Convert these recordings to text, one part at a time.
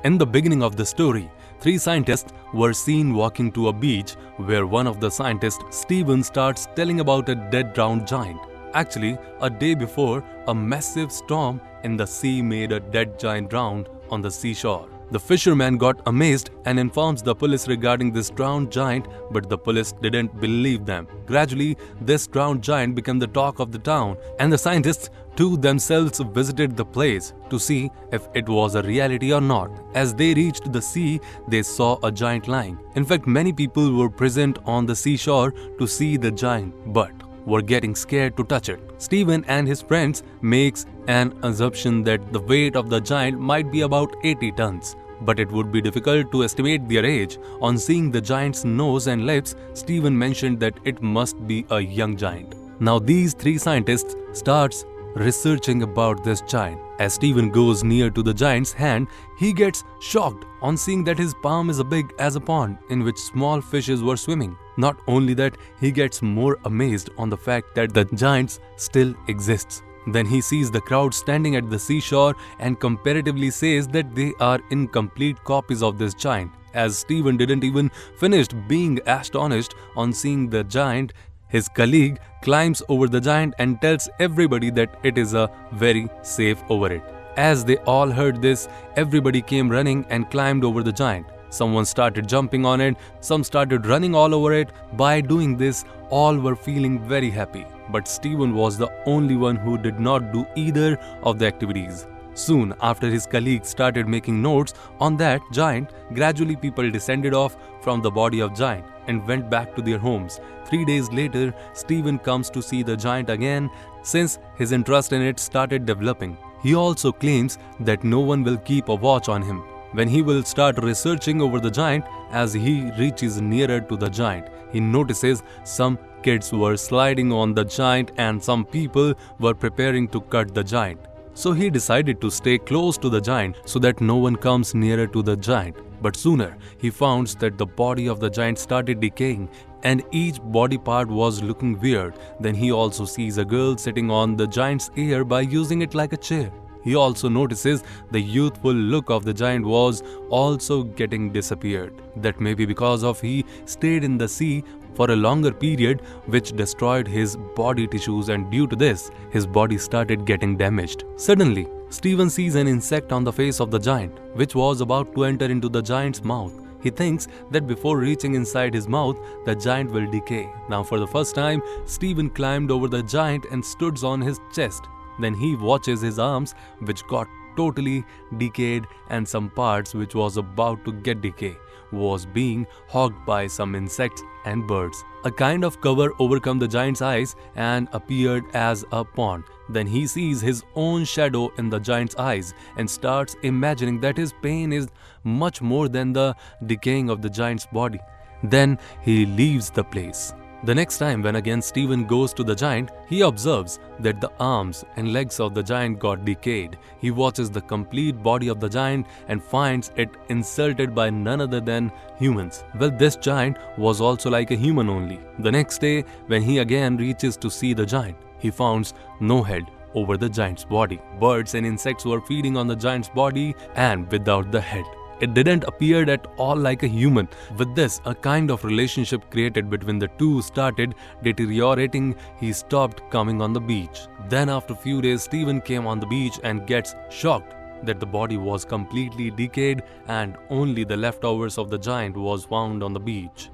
In the beginning of the story, three scientists were seen walking to a beach where one of the scientists, Steven, starts telling about a dead drowned giant. Actually, a day before, a massive storm in the sea made a dead giant drown on the seashore. The fisherman got amazed and informs the police regarding this drowned giant, but the police didn't believe them. Gradually, this drowned giant became the talk of the town, and the scientists too themselves visited the place to see if it was a reality or not. As they reached the sea, they saw a giant lying. In fact, many people were present on the seashore to see the giant, but were getting scared to touch it. Steven and his friends makes an assumption that the weight of the giant might be about 80 tons. But it would be difficult to estimate their age. On seeing the giant's nose and lips, Steven mentioned that it must be a young giant. Now these three scientists starts researching about this giant. As Steven goes near to the giant's hand, he gets shocked on seeing that his palm is as big as a pond in which small fishes were swimming. Not only that, he gets more amazed on the fact that the giant still exists. Then he sees the crowd standing at the seashore and comparatively says that they are incomplete copies of this giant. As Steven didn't even finish being astonished on seeing the giant, his colleague climbs over the giant and tells everybody that it is a very safe over it. As they all heard this, everybody came running and climbed over the giant. Someone started jumping on it, some started running all over it. By doing this, all were feeling very happy. But Steven was the only one who did not do either of the activities. Soon after his colleagues started making notes on that giant, gradually people descended off from the body of giant and went back to their homes. 3 days later, Steven comes to see the giant again since his interest in it started developing. He also claims that no one will keep a watch on him. When he will start researching over the giant, as he reaches nearer to the giant, he notices some kids were sliding on the giant and some people were preparing to cut the giant. So he decided to stay close to the giant so that no one comes nearer to the giant. But sooner, he found that the body of the giant started decaying and each body part was looking weird. Then he also sees a girl sitting on the giant's ear by using it like a chair. He also notices the youthful look of the giant was also getting disappeared. That may be because of he stayed in the sea for a longer period, which destroyed his body tissues, and due to this, his body started getting damaged. Suddenly, Steven sees an insect on the face of the giant, which was about to enter into the giant's mouth. He thinks that before reaching inside his mouth, the giant will decay. Now for the first time, Steven climbed over the giant and stood on his chest. Then he watches his arms, which got totally decayed, and some parts which was about to get decay was being hogged by some insects and birds. A kind of cover overcome the giant's eyes and appeared as a pond. Then he sees his own shadow in the giant's eyes and starts imagining that his pain is much more than the decaying of the giant's body. Then he leaves the place. The next time when again Steven goes to the giant, he observes that the arms and legs of the giant got decayed. He watches the complete body of the giant and finds it insulted by none other than humans. Well, this giant was also like a human only. The next day when he again reaches to see the giant, he finds no head over the giant's body. Birds and insects were feeding on the giant's body and without the head. It didn't appear at all like a human. With this, a kind of relationship created between the two started deteriorating. He stopped coming on the beach. Then after a few days, Steven came on the beach and gets shocked that the body was completely decayed and only the leftovers of the giant was found on the beach.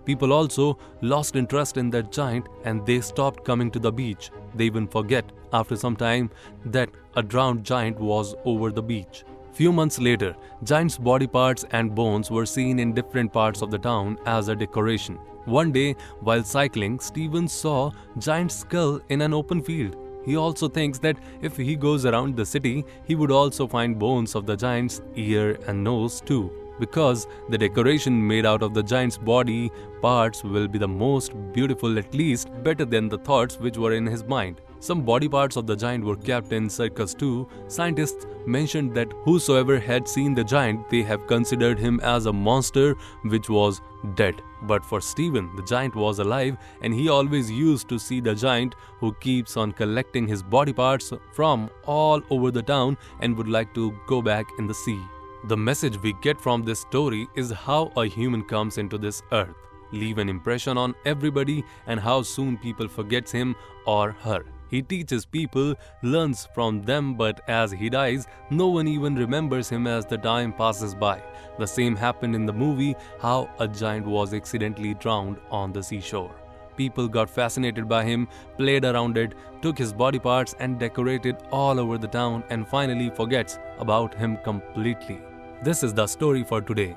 People also lost interest in that giant and they stopped coming to the beach. They even forget after some time that a drowned giant was over the beach. Few months later, giant's body parts and bones were seen in different parts of the town as a decoration. One day, while cycling, Steven saw giant's skull in an open field. He also thinks that if he goes around the city, he would also find bones of the giant's ear and nose too, because the decoration made out of the giant's body parts will be the most beautiful, at least better than the thoughts which were in his mind. Some body parts of the giant were kept in circus too. Scientists mentioned that whosoever had seen the giant, they have considered him as a monster which was dead. But for Steven, the giant was alive and he always used to see the giant who keeps on collecting his body parts from all over the town and would like to go back in the sea. The message we get from this story is how a human comes into this earth, leave an impression on everybody, and how soon people forgets him or her. He teaches people, learns from them, but as he dies, no one even remembers him as the time passes by. The same happened in the movie, how a giant was accidentally drowned on the seashore. People got fascinated by him, played around it, took his body parts and decorated all over the town, and finally forgets about him completely. This is the story for today.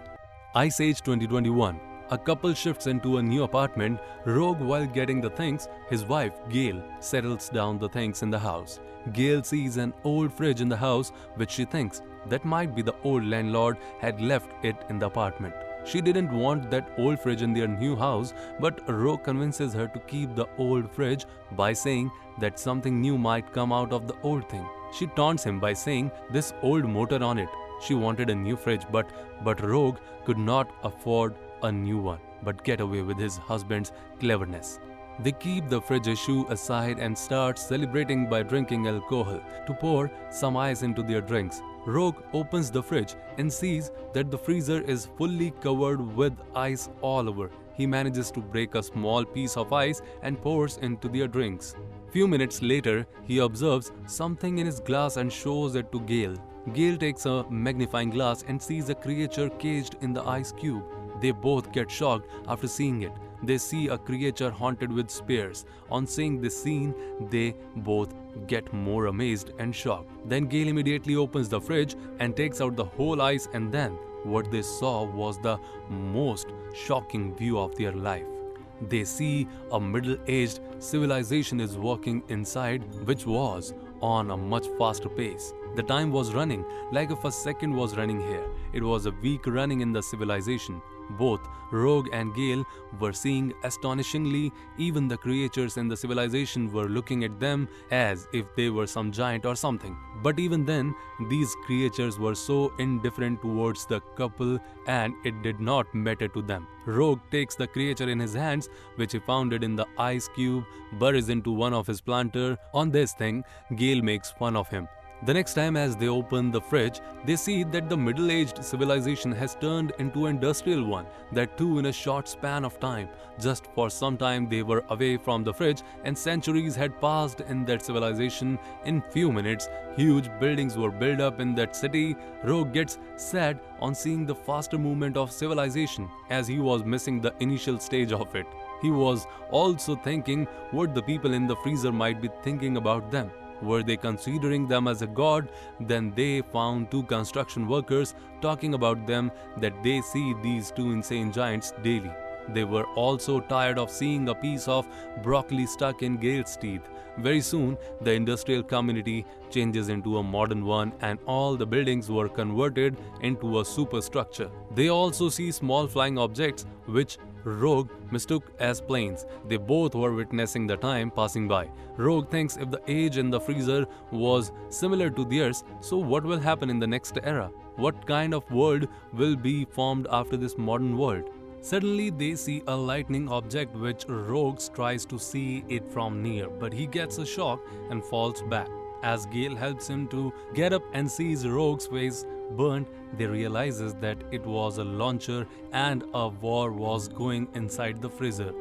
Ice Age 2021. A couple shifts into a new apartment. Rogue, while getting the things, his wife, Gail, settles down the things in the house. Gail sees an old fridge in the house, which she thinks that might be the old landlord had left it in the apartment. She didn't want that old fridge in their new house, but Rogue convinces her to keep the old fridge by saying that something new might come out of the old thing. She taunts him by saying this old motor on it. She wanted a new fridge, but Rogue could not afford a new one, but get away with his husband's cleverness. They keep the fridge issue aside and start celebrating by drinking alcohol to pour some ice into their drinks. Rogue opens the fridge and sees that the freezer is fully covered with ice all over. He manages to break a small piece of ice and pours into their drinks. Few minutes later, he observes something in his glass and shows it to Gail. Gail takes a magnifying glass and sees a creature caged in the ice cube. They both get shocked after seeing it. They see a creature haunted with spears. On seeing this scene, they both get more amazed and shocked. Then Gail immediately opens the fridge and takes out the whole ice, and then what they saw was the most shocking view of their life. They see a middle-aged civilization is walking inside, which was on a much faster pace. The time was running like if a second was running here. It was a week running in the civilization. Both Rogue and Gail were seeing astonishingly. Even the creatures in the civilization were looking at them as if they were some giant or something. But even then, these creatures were so indifferent towards the couple, and it did not matter to them. Rogue takes the creature in his hands, which he founded in the ice cube, buries into one of his planter. On this thing, Gail makes fun of him. The next time as they open the fridge, they see that the middle-aged civilization has turned into an industrial one, that too in a short span of time. Just for some time they were away from the fridge and centuries had passed in that civilization. In few minutes, huge buildings were built up in that city. Rogue gets sad on seeing the faster movement of civilization, as he was missing the initial stage of it. He was also thinking what the people in the freezer might be thinking about them. Were they considering them as a god? Then they found two construction workers talking about them, that they see these two insane giants daily. They were also tired of seeing a piece of broccoli stuck in Gail's teeth. Very soon, the industrial community changes into a modern one, and all the buildings were converted into a superstructure. They also see small flying objects, which Rogue mistook as planes. They both were witnessing the time passing by. Rogue thinks if the age in the freezer was similar to theirs, so what will happen in the next era? What kind of world will be formed after this modern world? Suddenly they see a lightning object, which Rogue tries to see it from near, but he gets a shock and falls back. As Gail helps him to get up and sees Rogue's face burnt, they realizes that it was a launcher and a war was going inside the freezer.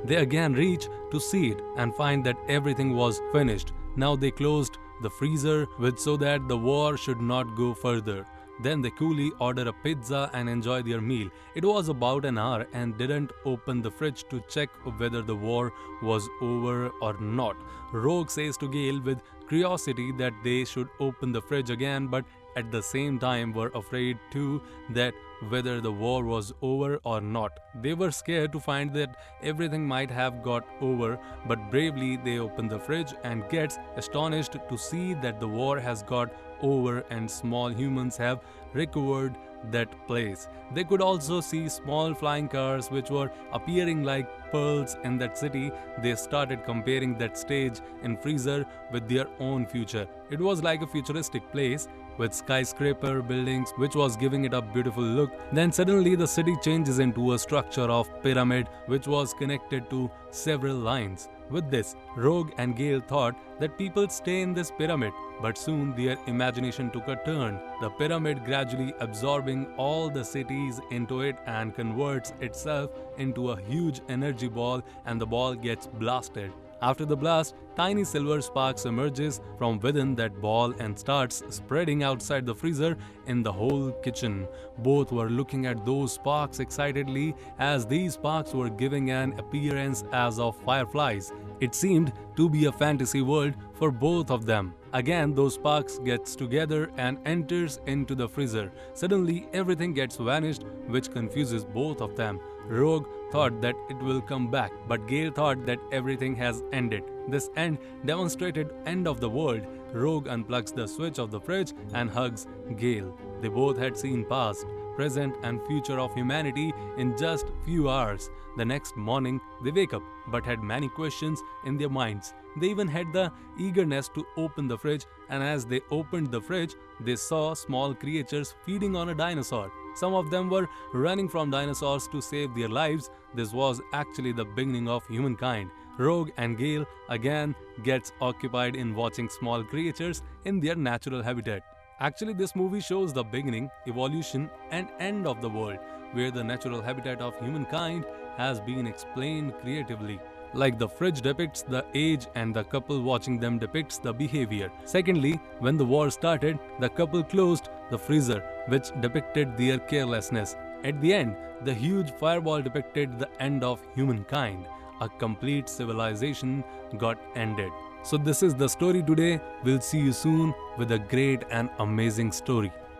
They again reach to see it and find that everything was finished. Now they closed the freezer so that the war should not go further. Then they coolly order a pizza and enjoy their meal. It was about an hour and didn't open the fridge to check whether the war was over or not. Rogue says to Gail with curiosity that they should open the fridge again, but at the same time were afraid too that whether the war was over or not. They were scared to find that everything might have got over, but bravely they open the fridge and gets astonished to see that the war has got over and small humans have recovered that place. They could also see small flying cars which were appearing like pearls in that city. They started comparing that stage in freezer with their own future. It was like a futuristic place with skyscraper buildings which was giving it a beautiful look. Then suddenly the city changes into a structure of pyramid which was connected to several lines. With this, Rogue and Gale thought that people stay in this pyramid, but soon their imagination took a turn. The pyramid gradually absorbing all the cities into it and converts itself into a huge energy ball, and the ball gets blasted. After the blast, tiny silver sparks emerges from within that ball and starts spreading outside the freezer in the whole kitchen. Both were looking at those sparks excitedly, as these sparks were giving an appearance as of fireflies. It seemed to be a fantasy world for both of them. Again, those sparks gets together and enters into the freezer. Suddenly, everything gets vanished, which confuses both of them. Rogue thought that it will come back, but Gale thought that everything has ended. This end demonstrated end of the world. Rogue unplugs the switch of the fridge and hugs Gale. They both had seen past, present and future of humanity in just few hours. The next morning, they wake up but had many questions in their minds. They even had the eagerness to open the fridge, and as they opened the fridge, they saw small creatures feeding on a dinosaur. Some of them were running from dinosaurs to save their lives. This was actually the beginning of humankind. Rogue and Gale again gets occupied in watching small creatures in their natural habitat. Actually, this movie shows the beginning, evolution and end of the world, where the natural habitat of humankind has been explained creatively. Like the fridge depicts the age and the couple watching them depicts the behavior. Secondly, when the war started, the couple closed the freezer, which depicted their carelessness. At the end, the huge fireball depicted the end of humankind. A complete civilization got ended. So this is the story today. We'll see you soon with a great and amazing story.